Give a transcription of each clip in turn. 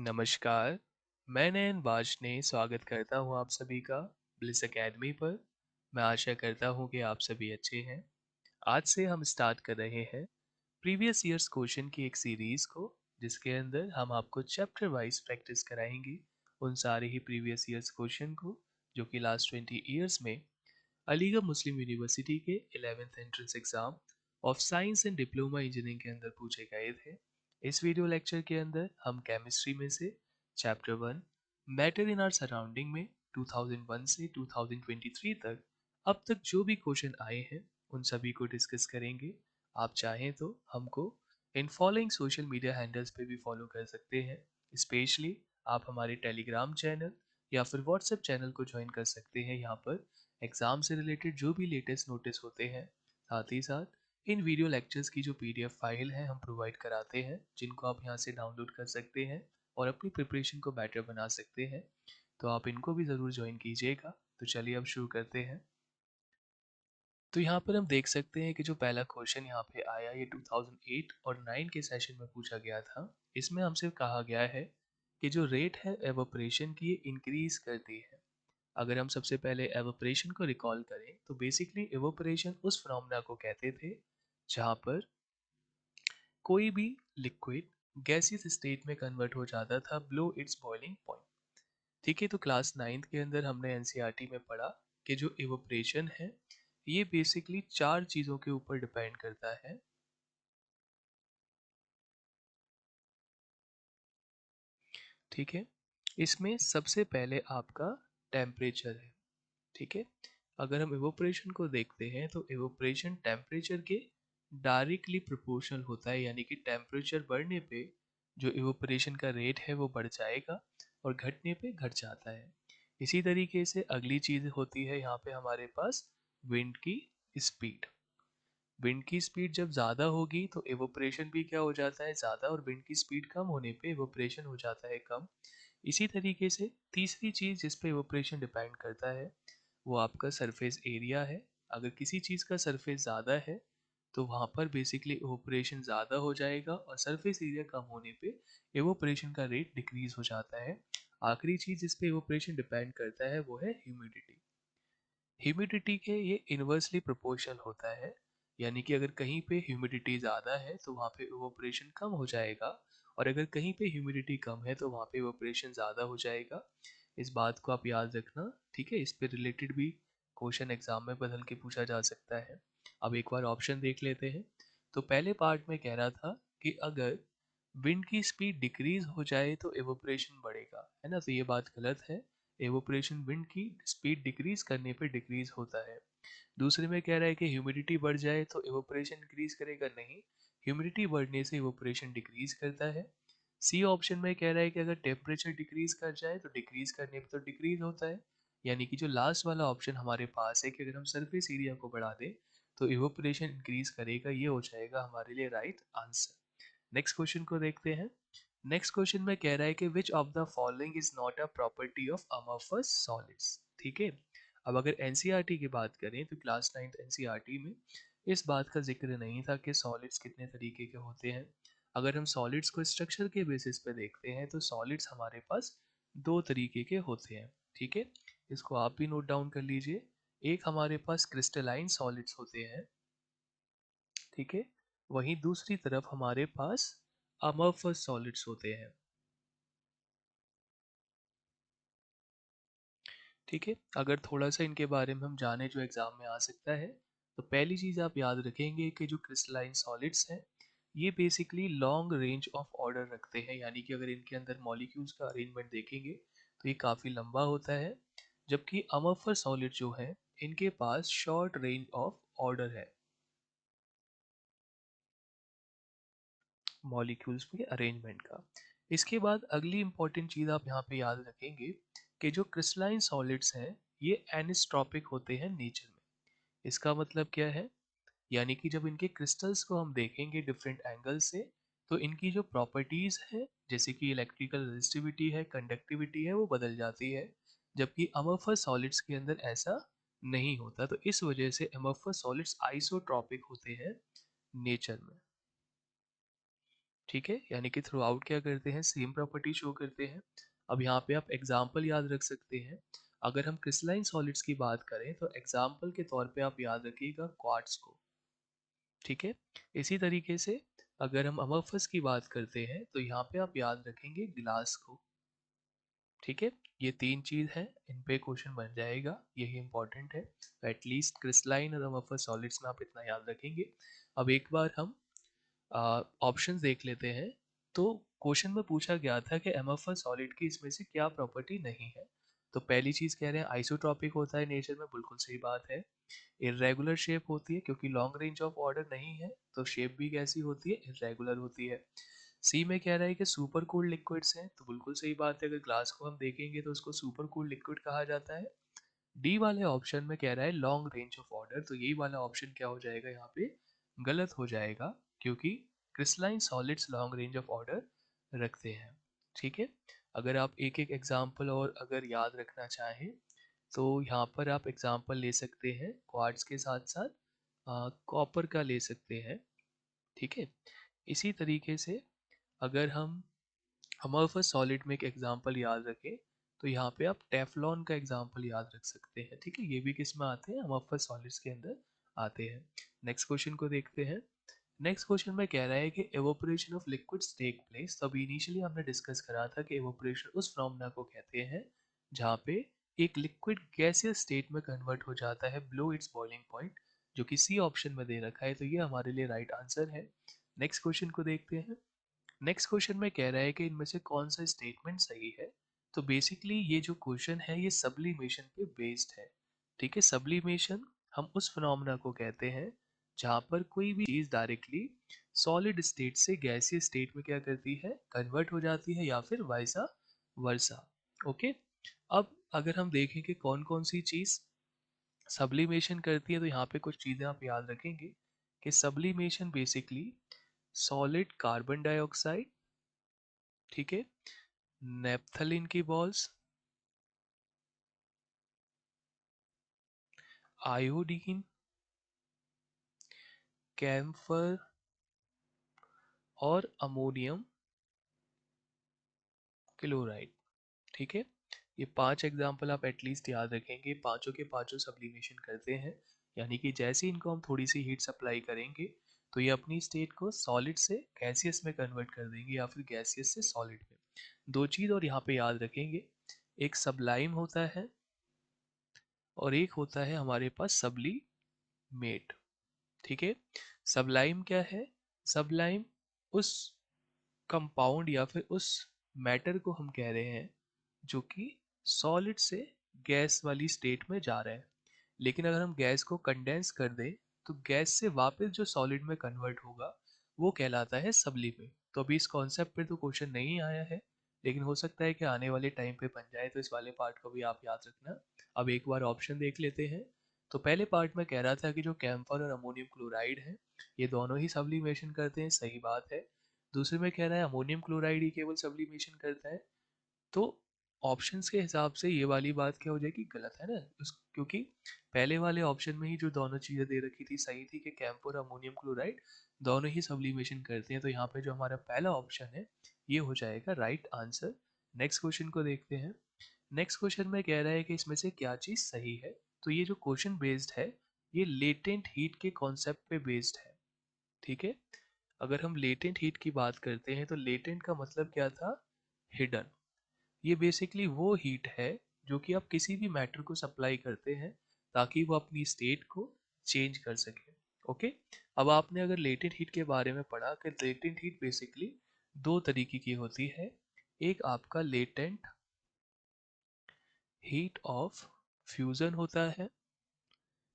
नमस्कार, मैं नयन वाजने स्वागत करता हूँ आप सभी का ब्लिस एकेडमी पर। मैं आशा करता हूँ कि आप सभी अच्छे हैं। आज से हम स्टार्ट कर रहे हैं प्रीवियस ईयर्स क्वेश्चन की एक सीरीज को, जिसके अंदर हम आपको चैप्टर वाइज प्रैक्टिस कराएंगे उन सारे ही प्रीवियस ईयर्स क्वेश्चन को जो कि लास्ट 20 ईयर्स में अलीगढ़ मुस्लिम यूनिवर्सिटी के 11th entrance exam of science and diploma engineering के अंदर पूछे गए थे। इस वीडियो लेक्चर के अंदर हम केमिस्ट्री में से chapter 1 matter in our surrounding में 2001 से 2023 तक अब तक जो भी क्वेश्चन आए हैं उन सभी को डिस्कस करेंगे। आप चाहें तो हमको in following social media handles पे भी फॉलो कर सकते हैं। स्पेशली आप हमारे टेलीग्राम चैनल या फिर व्हाट्सएप चैनल को ज्वाइन कर सकते हैं। यहाँ पर एग्जाम से रिलेटेड जो भी लेटेस्ट नोटिस होते हैं, साथ ही साथ इन वीडियो लेक्चर्स की जो पीडीएफ फाइल है हम प्रोवाइड कराते हैं, जिनको आप यहाँ से डाउनलोड कर सकते हैं और अपनी प्रिपरेशन को बेटर बना सकते हैं। तो आप इनको भी ज़रूर ज्वाइन कीजिएगा। तो चलिए अब शुरू करते हैं। तो यहाँ पर हम देख सकते हैं कि जो पहला क्वेश्चन यहाँ पे आया ये 2008 और 9 के सेशन में पूछा गया था। इसमें हमसे कहा गया है कि जो रेट है एवोपरेशन की ये इंक्रीज करती है। अगर हम सबसे पहले एवोपरेशन को रिकॉल करें तो बेसिकली एवोपरेशन उस फिनोमेना को कहते थे जहाँ पर कोई भी लिक्विड गैसियस स्टेट में कन्वर्ट हो जाता था बिलो इट्स बॉइलिंग पॉइंट। ठीक है, तो क्लास 9th के अंदर हमने एनसीईआरटी में पढ़ा कि जो इवोपरेशन है ये बेसिकली चार चीज़ों के ऊपर डिपेंड करता है। ठीक है, इसमें सबसे पहले आपका टेम्परेचर है। ठीक है, अगर हम इवोपरेशन को देखते हैं तो इवोपरेशन टेम्परेचर के डायरेक्टली प्रोपोर्शनल होता है, यानी कि टेम्परेचर बढ़ने पे जो इवोपरेशन का रेट है वो बढ़ जाएगा और घटने पे घट जाता है। इसी तरीके से अगली चीज़ होती है यहाँ पे हमारे पास विंड की स्पीड। विंड की स्पीड जब ज़्यादा होगी तो इवोपरेशन भी क्या हो जाता है ज़्यादा, और विंड की स्पीड कम होने पे इवोपरेशन हो जाता है कम। इसी तरीके से तीसरी चीज़ जिस पे इवोपरेशन डिपेंड करता है वो आपका सरफेस एरिया है। अगर किसी चीज़ का सरफेस ज़्यादा है तो वहाँ पर बेसिकली इवोपरेशन ज़्यादा हो जाएगा, और सरफेस एरिया कम होने पे इवोपरेशन का रेट डिक्रीज हो जाता है। आखिरी चीज़ जिस पे इवोपरेशन डिपेंड करता है वो है ह्यूमिडिटी। ह्यूमिडिटी के ये इन्वर्सली प्रोपोर्शनल होता है, यानी कि अगर कहीं पे ह्यूमिडिटी ज़्यादा है तो वहाँ पे इवोपरेशन कम हो जाएगा, और अगर कहीं पे ह्यूमिडिटी कम है तो वहाँ पे इवोपरेशन ज़्यादा हो जाएगा। इस बात को आप याद रखना। ठीक है, इस पे रिलेटेड भी क्वेश्चन एग्जाम में बदल के पूछा जा सकता है। अब एक बार ऑप्शन देख लेते हैं। तो पहले पार्ट में कह रहा था कि अगर विंड की स्पीड डिक्रीज हो जाए तो इवोपरेशन बढ़ेगा, है ना, तो ये बात गलत है। एवोपरेशन विंड की स्पीड डिक्रीज करने पे डिक्रीज होता है। दूसरे में कह रहा है कि ह्यूमिडिटी बढ़ जाए तो इवोपरेशन इंक्रीज करेगा, नहीं, ह्यूमिडिटी बढ़ने से इवोपरेशन डिक्रीज करता है। सी ऑप्शन में कह रहा है कि अगर टेम्परेचर डिक्रीज कर जाए तो डिक्रीज करने पे तो डिक्रीज होता है। यानी कि जो लास्ट वाला ऑप्शन हमारे पास है कि अगर हम सरफेस एरिया को बढ़ा दें तो इवोपरेशन इंक्रीज करेगा, ये हो जाएगा हमारे लिए राइट आंसर। नेक्स्ट क्वेश्चन को देखते हैं। नेक्स्ट क्वेश्चन में कह रहा है कि which of the following is not a property of amorphous solids. ठीक है, अब अगर एनसीईआरटी की बात करें तो क्लास 9th एनसीईआरटी में इस बात का जिक्र नहीं था कि सॉलिड्स कितने तरीके के होते हैं। अगर हम सॉलिड्स को स्ट्रक्चर के बेसिस पे देखते हैं तो सॉलिड्स हमारे पास दो तरीके के होते हैं। ठीक है, इसको आप भी नोट डाउन कर लीजिए। एक हमारे पास क्रिस्टलाइन सॉलिड्स होते हैं, ठीक है, वहीं दूसरी तरफ हमारे पास अमorphous सॉलिड्स होते हैं। ठीक है, अगर थोड़ा सा इनके बारे में हम जाने जो एग्जाम में आ सकता है, तो पहली चीज आप याद रखेंगे कि जो क्रिस्टलाइन सॉलिड्स हैं ये basically long range of order रखते हैं, यानी कि अगर इनके अंदर मॉलिक्यूल्स का अरेंजमेंट देखेंगे तो ये काफी लंबा होता है। जबकि अमorphous सॉलिड जो है इनके पास शॉर्ट रेंज ऑफ ऑर्डर है मॉलिक्यूल्स के अरेंजमेंट का। इसके बाद अगली इंपॉर्टेंट चीज़ आप यहाँ पे याद रखेंगे कि जो क्रिस्टलाइन सॉलिड्स हैं ये एनिस्ट्रॉपिक होते हैं नेचर में। इसका मतलब क्या है, यानी कि जब इनके क्रिस्टल्स को हम देखेंगे डिफरेंट एंगल से तो इनकी जो प्रॉपर्टीज़ है जैसे कि इलेक्ट्रिकल रेजिस्टिविटी है, कंडक्टिविटी है, वो बदल जाती है। जबकि अमorphous सॉलिड्स के अंदर ऐसा नहीं होता, तो इस वजह से अमorphous सॉलिड्स आइसोट्रॉपिक होते हैं नेचर में। ठीक है, यानी कि थ्रू आउट क्या करते हैं, सेम प्रॉपर्टी शो करते हैं। अब यहाँ पे आप एग्जाम्पल याद रख सकते हैं। अगर हम क्रिस्टलाइन सॉलिड्स की बात करें तो एग्जाम्पल के तौर पे आप याद रखिएगा क्वार्ट्ज को। ठीक है, इसी तरीके से अगर हम अमरफस की बात करते हैं तो यहाँ पे आप याद रखेंगे ग्लास को। ठीक है, ये तीन चीज है, इन पे क्वेश्चन बन जाएगा, यही इंपॉर्टेंट है। एटलीस्ट क्रिस्टलाइन और अमरफस सॉलिड्स में आप इतना याद रखेंगे। अब एक बार हम ऑप्शंस देख लेते हैं। तो क्वेश्चन में पूछा गया था कि एमोफस सॉलिड की इसमें से क्या प्रॉपर्टी नहीं है। तो पहली चीज कह रहे हैं आइसोट्रॉपिक होता है नेचर में, बिल्कुल सही बात है। इरेगुलर शेप होती है, क्योंकि लॉन्ग रेंज ऑफ ऑर्डर नहीं है तो शेप भी कैसी होती है, इरेगुलर होती है। सी में कह रहा है कि सुपर कूल्ड लिक्विड्स हैं, तो बिल्कुल सही बात है, अगर ग्लास को हम देखेंगे तो उसको सुपर कूल्ड लिक्विड कहा जाता है। डी वाले ऑप्शन में कह रहा है लॉन्ग रेंज ऑफ ऑर्डर, तो यही वाला ऑप्शन क्या हो जाएगा यहाँ पे, गलत हो जाएगा, क्योंकि crystalline solids long range of order रखते हैं। ठीक है, अगर आप एक एक एग्जाम्पल और अगर याद रखना चाहें तो यहाँ पर आप एग्जाम्पल ले सकते हैं, क्वार्ट्ज के साथ साथ कॉपर का ले सकते हैं। ठीक है, इसी तरीके से अगर हम अमorphous सॉलिड में एक एग्जांपल याद रखें तो यहाँ पे आप टेफ्लॉन का एग्जांपल याद रख सकते हैं। ठीक है, ये भी किस में आते हैं, अमorphous सॉलिड्स के अंदर आते हैं। नेक्स्ट क्वेश्चन को देखते हैं। नेक्स्ट क्वेश्चन में कह रहा है कि evaporation of liquids take place. तो अभी इनिशियली हमने डिस्कस करा था कि एवोपरेशन उस फिनोमेना को कहते हैं जहाँ पे एक लिक्विड गैसियस स्टेट में कन्वर्ट हो जाता है बिलो इट्स बॉइलिंग पॉइंट, जो कि सी ऑप्शन में दे रखा है, तो ये हमारे लिए राइट आंसर है। नेक्स्ट क्वेश्चन को देखते हैं। नेक्स्ट क्वेश्चन में कह रहा है कि इनमें से कौन सा स्टेटमेंट सही है। तो बेसिकली ये जो क्वेश्चन है ये सब्लिमेशन पे बेस्ड है। ठीक है, सब्लिमेशन हम उस फिनोमेना को कहते हैं जहाँ पर कोई भी चीज़ डायरेक्टली सॉलिड स्टेट से गैसीय स्टेट में क्या करती है, कन्वर्ट हो जाती है, या फिर वाइसा वर्सा। ओके, अब अगर हम देखें कि कौन कौन सी चीज़ सब्लिमेशन करती है, तो यहाँ पे कुछ चीज़ें आप याद रखेंगे कि sublimation basically solid carbon dioxide, ठीक है, नेप्थलीन की बॉल्स, आयोडीन, कैम्फर और अमोनियम क्लोराइड। ठीक है, ये पांच एग्जाम्पल आप एटलीस्ट याद रखेंगे, पांचों के पांचों सब्लिमेशन करते हैं। यानी कि जैसे इनको हम थोड़ी सी हीट सप्लाई करेंगे तो ये अपनी स्टेट को सॉलिड से गैसियस में कन्वर्ट कर देंगे, या फिर गैसियस से सॉलिड में। दो चीज़ और यहाँ पे याद रखेंगे, एक सबलाइम होता है और एक होता है हमारे पास सब्लीमेट। ठीक है, सबलाइम क्या है, सबलाइम उस कंपाउंड या फिर उस मैटर को हम कह रहे हैं जो कि सॉलिड से गैस वाली स्टेट में जा रहा है। लेकिन अगर हम गैस को कंडेंस कर दें तो गैस से वापस जो सॉलिड में कन्वर्ट होगा वो कहलाता है सब्लिमेट। तो अभी इस कॉन्सेप्ट पे तो क्वेश्चन नहीं आया है, लेकिन हो सकता है कि आने वाले टाइम पे बन जाए, तो इस वाले पार्ट को भी आप याद रखना। अब एक बार ऑप्शन देख लेते हैं। तो पहले पार्ट में कह रहा था कि जो कैम्फर और अमोनियम क्लोराइड है ये दोनों ही सब्लिमेशन करते हैं, सही बात है। दूसरे में कह रहा है अमोनियम क्लोराइड ही केवल सब्लिमेशन करता है। तो ऑप्शंस के हिसाब से ये वाली बात क्या हो जाएगी, गलत है ना, क्योंकि पहले वाले ऑप्शन में ही जो दोनों चीज़ें दे रखी थी सही थी कि कैम्फर और अमोनियम क्लोराइड दोनों ही सब्लिमेशन करते हैं। तो यहाँ पे जो हमारा पहला ऑप्शन है ये हो जाएगा राइट आंसर। नेक्स्ट क्वेश्चन को देखते हैं। नेक्स्ट क्वेश्चन में कह रहा है कि इसमें से क्या चीज़ सही है। तो ये जो क्वेश्चन बेस्ड है ये लेटेंट हीट के कॉन्सेप्ट पे बेस्ड है। ठीक है, अगर हम लेटेंट हीट की बात करते हैं तो लेटेंट का मतलब क्या था, हिडन। ये बेसिकली वो हीट है जो कि आप किसी भी मैटर को सप्लाई करते हैं ताकि वो अपनी स्टेट को चेंज कर सके। ओके, अब आपने अगर लेटेंट हीट के बारे में पढ़ा कि लेटेंट हीट बेसिकली दो तरीके की होती है। एक आपका लेटेंट हीट ऑफ फ्यूजन होता है,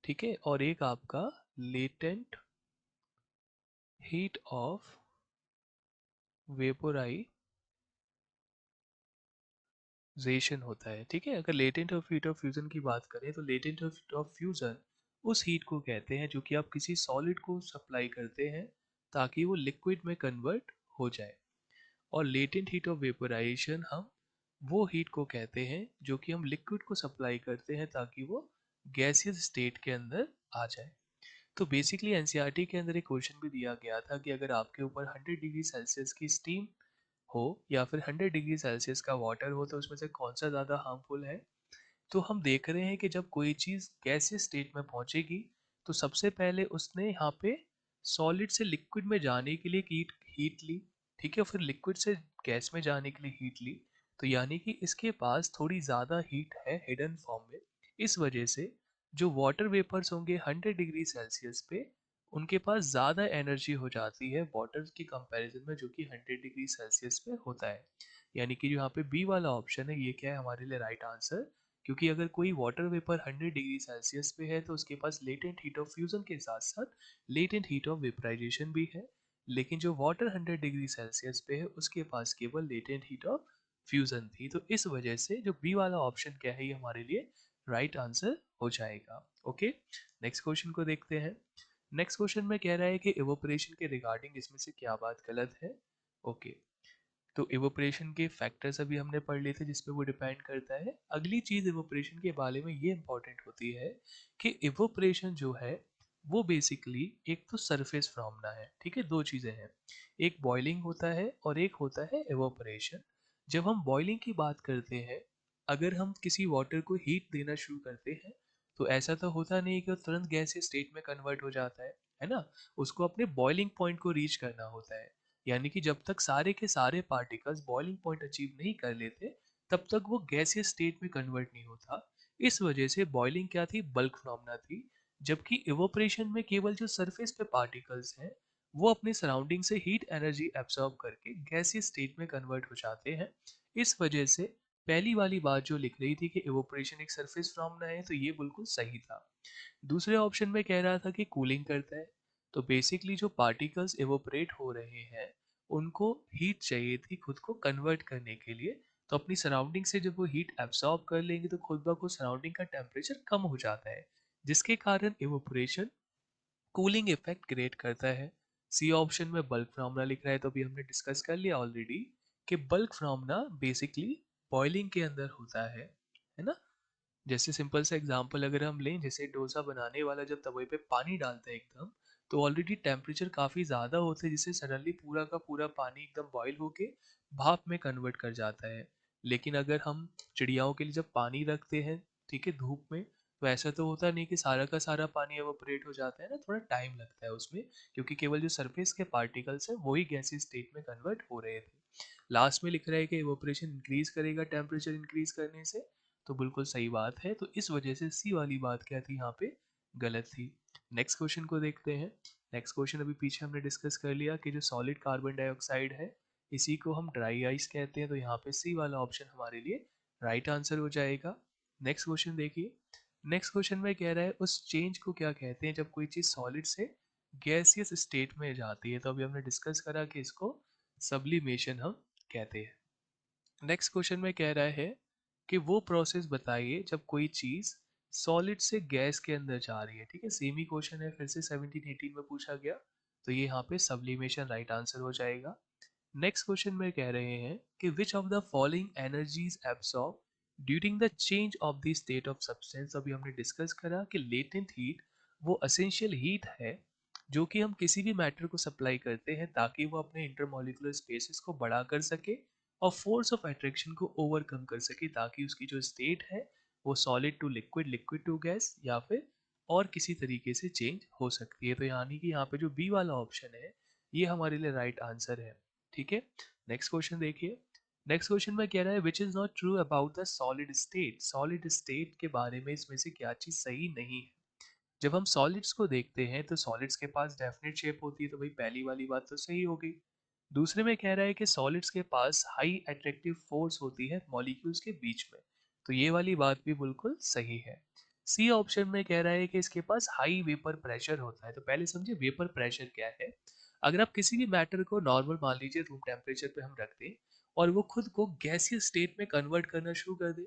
ठीक है, और एक आपका लेटेंट हीट ऑफ वेपोराइजेशन होता है। ठीक है, अगर latent of heat of fusion की बात करें तो लेटेंट हीट ऑफ फ्यूजन उस हीट को कहते हैं जो कि आप किसी सॉलिड को सप्लाई करते हैं ताकि वो लिक्विड में कन्वर्ट हो जाए। और लेटेंट हीट ऑफ वेपोराइजेशन हम वो हीट को कहते हैं जो कि हम लिक्विड को सप्लाई करते हैं ताकि वो गैसियस स्टेट के अंदर आ जाए। तो बेसिकली एनसीईआरटी के अंदर एक क्वेश्चन भी दिया गया था कि अगर आपके ऊपर 100 डिग्री सेल्सियस की स्टीम हो या फिर 100 डिग्री सेल्सियस का वाटर हो तो उसमें से कौन सा ज़्यादा हार्मफुल है। तो हम देख रहे हैं कि जब कोई चीज़ गैसीय स्टेट में पहुंचेगी तो सबसे पहले उसने यहाँ पे सॉलिड से लिक्विड में जाने के लिए हीट हीट ली, ठीक है, फिर लिक्विड से गैस में जाने के लिए हीट ली। तो यानी कि इसके पास थोड़ी ज़्यादा हीट है हिडन फॉर्म में। इस वजह से जो वाटर वेपर्स होंगे 100 डिग्री सेल्सियस पे उनके पास ज़्यादा एनर्जी हो जाती है वाटर की कंपैरिजन में जो कि 100 डिग्री सेल्सियस पे होता है। यानी कि जो यहाँ पे बी वाला ऑप्शन है ये क्या है हमारे लिए राइट आंसर। क्योंकि अगर कोई वाटर वेपर 100 डिग्री सेल्सियस पे है तो उसके पास लेटेंट हीट ऑफ फ्यूजन के साथ साथ लेटेंट हीट ऑफ वेपराइजेशन भी है। लेकिन जो वाटर 100 डिग्री सेल्सियस पे है उसके पास केवल लेटेंट हीट ऑफ फ्यूजन थी। तो इस वजह से जो बी वाला ऑप्शन क्या है ये हमारे लिए राइट आंसर हो जाएगा। ओके, नेक्स्ट क्वेश्चन को देखते हैं। नेक्स्ट क्वेश्चन में कह रहा है कि इवोपरेशन के रिगार्डिंग इसमें से क्या बात गलत है। ओके, तो इवोपरेशन के फैक्टर्स अभी हमने पढ़ लिए थे जिसपे वो डिपेंड करता है। अगली चीज इवोपरेशन के बारे में ये इंपॉर्टेंट होती है कि इवोपरेशन जो है वो बेसिकली एक तो सरफेस फिनोमेना है, ठीक है, दो चीजें हैं, एक बॉइलिंग होता है और एक होता है इवोपरेशन। जब हम बॉइलिंग की बात करते हैं, अगर हम किसी वाटर को हीट देना शुरू करते हैं तो ऐसा तो होता नहीं कि वो तुरंत गैसीय स्टेट में कन्वर्ट हो जाता है ना। उसको अपने बॉइलिंग पॉइंट को रीच करना होता है। यानी कि जब तक सारे के सारे पार्टिकल्स बॉइलिंग पॉइंट अचीव नहीं कर लेते तब तक वो गैसीय स्टेट में कन्वर्ट नहीं होता। इस वजह से बॉइलिंग क्या थी, बल्क फिनोमेना थी। जबकि इवोपरेशन में केवल जो सरफेस पे पार्टिकल्स हैं वो अपने सराउंडिंग से हीट एनर्जी एब्सॉर्ब करके गैसीय स्टेट में कन्वर्ट हो जाते हैं। इस वजह से पहली वाली बात जो लिख रही थी कि इवोपरेशन एक सरफेस फिनोमेना है तो ये बिल्कुल सही था। दूसरे ऑप्शन में कह रहा था कि कूलिंग करता है। तो बेसिकली जो पार्टिकल्स इवोपरेट हो रहे हैं उनको हीट चाहिए थी खुद को कन्वर्ट करने के लिए। तो अपनी सराउंडिंग से जब वो हीट एब्सॉर्ब कर लेंगे तो खुद ब खुद सराउंडिंग का टेम्परेचर कम हो जाता है जिसके कारण इवोपरेशन कूलिंग इफेक्ट क्रिएट करता है। सी ऑप्शन में बल्क फिनोमेना लिख रहा है तो अभी हमने डिस्कस कर लिया ऑलरेडी कि बल्क फिनोमेना बेसिकली बॉइलिंग के अंदर होता है ना। जैसे सिंपल सा एग्जांपल अगर हम लें, जैसे डोसा बनाने वाला जब तवे पे पानी डालता है एकदम तो ऑलरेडी टेम्परेचर काफ़ी ज़्यादा होता है जिससे सडनली पूरा का पूरा पानी एकदम बॉईल होके भाप में कन्वर्ट कर जाता है। लेकिन अगर हम चिड़ियाओं के लिए जब पानी रखते हैं, ठीक है, धूप में, तो ऐसा तो होता नहीं कि सारा का सारा पानी एवापोरेट हो जाता है ना, थोड़ा टाइम लगता है उसमें क्योंकि केवल जो सरफेस के पार्टिकल्स हैं वही गैसीय स्टेट में कन्वर्ट हो रहे थे। लास्ट में लिख रहा है कि एवापोरेशन इंक्रीज करेगा टेम्परेचर इंक्रीज करने से। तो बिल्कुल सही बात है, तो इस वजह से सी वाली बात क्या थी यहाँ पे गलत थी। नेक्स्ट क्वेश्चन को देखते हैं। नेक्स्ट क्वेश्चन अभी पीछे हमने डिस्कस कर लिया कि जो सॉलिड कार्बन डाइऑक्साइड है इसी को हम ड्राई आइस कहते हैं। तो यहाँ पे सी वाला ऑप्शन हमारे लिए राइट आंसर हो जाएगा। नेक्स्ट क्वेश्चन देखिए। नेक्स्ट क्वेश्चन में कह रहा है उस चेंज को क्या कहते हैं जब कोई चीज़ सॉलिड से गैसियस स्टेट में जाती है। तो अभी हमने डिस्कस करा कि इसको सब्लिमेशन हम कहते हैं। नेक्स्ट क्वेश्चन में कह रहा है कि वो प्रोसेस बताइए जब कोई चीज सॉलिड से गैस के अंदर जा रही है। ठीक है, सेम ही क्वेश्चन है, फिर से 1718 में पूछा गया। तो ये यहाँ पे सब्लिमेशन राइट आंसर हो जाएगा। नेक्स्ट क्वेश्चन में कह रहे हैं कि which of the following energies absorb during the change of the state of substance. अभी हमने डिस्कस करा कि लेटेंट हीट वो असेंशियल हीट है जो कि हम किसी भी मैटर को सप्लाई करते हैं ताकि वो अपने इंटरमोलिकुलर स्पेसेस को बड़ा कर सके और फोर्स ऑफ अट्रैक्शन को ओवरकम कर सके ताकि उसकी जो स्टेट है वो solid to liquid, liquid to gas या फिर और किसी तरीके से चेंज हो सकती है। तो यानी कि यहाँ पे जो बी वाला ऑप्शन है ये हमारे लिए राइट आंसर है। ठीक है, नेक्स्ट क्वेश्चन देखिए। नेक्स्ट क्वेश्चन में कह रहा है which is not true about the solid state. Solid state के बारे में इसमें से क्या चीज सही नहीं है। जब हम सॉलिड्स को देखते हैं तो सॉलिड्स के पास डेफिनेट शेप होती है, तो भाई पहली वाली बात तो सही हो गई। दूसरे में कह रहा है कि सॉलिड्स के पास हाई अट्रैक्टिव फोर्स होती है मॉलिक्यूल्स के बीच में। तो ये वाली बात भी बिल्कुल सही है। सी ऑप्शन में कह रहा है कि इसके पास हाई वेपर प्रेशर होता है। तो पहले समझिए वेपर प्रेशर क्या है। अगर आप किसी भी मैटर को नॉर्मल मान लीजिए रूम टेम्परेचर पे हम रख दें और वो खुद को गैसीय स्टेट में कन्वर्ट करना शुरू कर दे,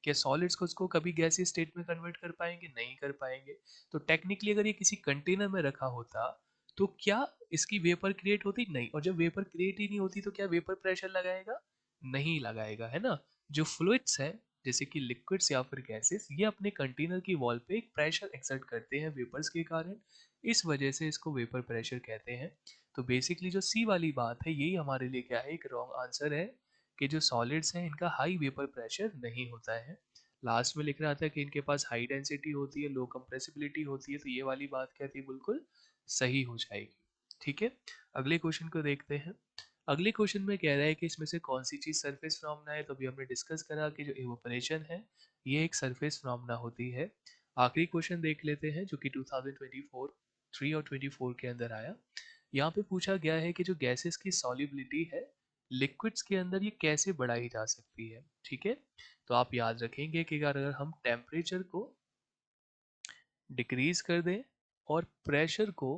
क्या सॉलिड्स को उसको कभी गैसीय स्टेट में कन्वर्ट कर पाएंगे? नहीं कर पाएंगे। तो टेक्निकली अगर ये किसी कंटेनर में रखा होता तो क्या इसकी वेपर क्रिएट होती? नहीं। और जब वेपर क्रिएट ही नहीं होती तो क्या वेपर प्रेशर लगाएगा? नहीं लगाएगा, है ना। जो फ्लूइड्स है जैसे कि लिक्विड्स या फिर गैसेस ये अपने कंटेनर की वॉल पे एक प्रेशर एक्सर्ट करते हैं वेपर्स के कारण। इस वजह से इसको वेपर प्रेशर कहते हैं। तो बेसिकली जो सी वाली बात है यही हमारे लिए क्या है, एक रॉन्ग आंसर है कि जो सॉलिड्स हैं इनका हाई वेपर प्रेशर नहीं होता है। लास्ट में लिख रहा था कि इनके पास हाई डेंसिटी होती है, लो कंप्रेसिबिलिटी होती है, तो ये वाली बात क्या थी, बिल्कुल सही हो जाएगी। ठीक है, अगले क्वेश्चन को देखते हैं। अगले क्वेश्चन में कह रहा है कि इसमें से कौन सी चीज़ सरफेस फिनोमेना है। तो अभी हमने डिस्कस करा कि जो इवोपरेशन है ये एक सरफेस फिनोमेना होती है। आखिरी क्वेश्चन देख लेते हैं जो कि 2024 3 और 24 के अंदर आया। यहाँ पे पूछा गया है कि जो गैसेस की सॉल्युबिलिटी है लिक्विड्स के अंदर ये कैसे बढ़ाई जा सकती है। ठीक है, तो आप याद रखेंगे कि अगर हम टेम्परेचर को डिक्रीज कर दें और प्रेशर को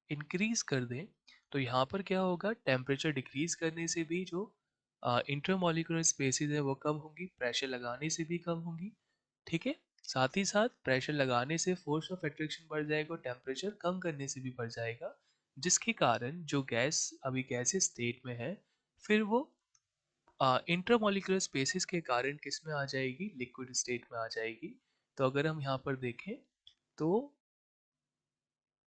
इंक्रीज कर दें तो यहाँ पर क्या होगा, टेम्परेचर डिक्रीज करने से भी जो इंटरमॉलिक्यूलर स्पेसिस है वो कम होंगी, प्रेशर लगाने से भी कम होंगी। ठीक है, साथ ही साथ प्रेशर लगाने से फोर्स ऑफ अट्रैक्शन बढ़ जाएगा और टेम्परेचर कम करने से भी बढ़ जाएगा, जिसके कारण जो गैस अभी गैसीय स्टेट में है फिर वो इंटरमॉलिक्यूलर स्पेसिस के कारण किस में आ जाएगी, लिक्विड स्टेट में आ जाएगी। तो अगर हम यहाँ पर देखें तो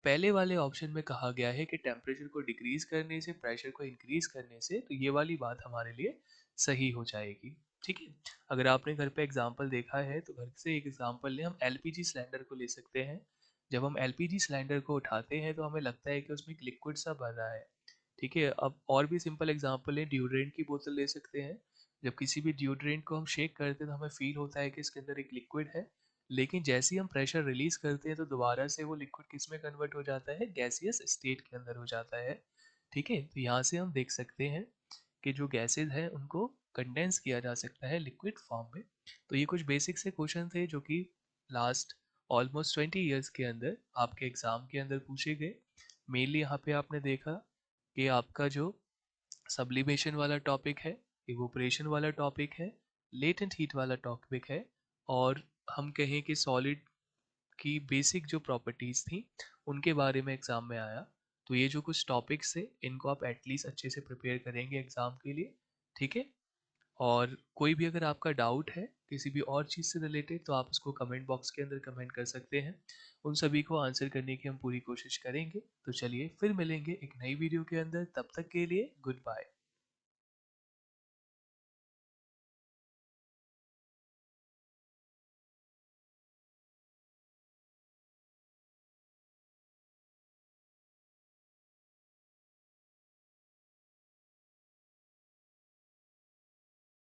पहले वाले ऑप्शन में कहा गया है कि टेम्परेचर को डिक्रीज करने से, प्रेशर को इंक्रीज करने से, तो ये वाली बात हमारे लिए सही हो जाएगी। ठीक है, अगर आपने घर पे एग्जांपल देखा है तो घर से एक एग्जांपल लें, हम एलपीजी सिलेंडर को ले सकते हैं। जब हम एलपीजी सिलेंडर को उठाते हैं तो हमें लगता है कि उसमें एक लिक्विड सा भर रहा है। ठीक है, अब और भी सिंपल एग्जांपल लें, डिओड्रेंट की बोतल ले सकते हैं। जब किसी भी डिओड्रेंट को हम शेक करते हैं तो हमें फील होता है कि इसके अंदर एक लिक्विड है, लेकिन जैसे ही हम प्रेशर रिलीज करते हैं तो दोबारा से वो लिक्विड किस में कन्वर्ट हो जाता है, गैसियस स्टेट के अंदर हो जाता है। ठीक है, तो यहाँ से हम देख सकते हैं कि जो गैसेज हैं उनको कंडेंस किया जा सकता है लिक्विड फॉर्म में। तो ये कुछ बेसिक से क्वेश्चन थे जो कि लास्ट ऑलमोस्ट 20 ईयर्स के अंदर आपके एग्जाम के अंदर पूछे गए। मेनली यहाँ पे आपने देखा कि आपका जो सब्लिमेशन वाला टॉपिक है, इवोपरेशन वाला टॉपिक है, लेटेंट हीट वाला टॉपिक है, और हम कहें कि सॉलिड की बेसिक जो प्रॉपर्टीज़ थी उनके बारे में एग्ज़ाम में आया। तो ये जो कुछ टॉपिक्स थे इनको आप एटलीस्ट अच्छे से प्रिपेयर करेंगे एग्ज़ाम के लिए। ठीक है, और कोई भी अगर आपका डाउट है किसी भी और चीज़ से रिलेटेड तो आप उसको कमेंट बॉक्स के अंदर कमेंट कर सकते हैं। उन सभी को आंसर करने की हम पूरी कोशिश करेंगे। तो चलिए फिर मिलेंगे एक नई वीडियो के अंदर, तब तक के लिए गुड बाय।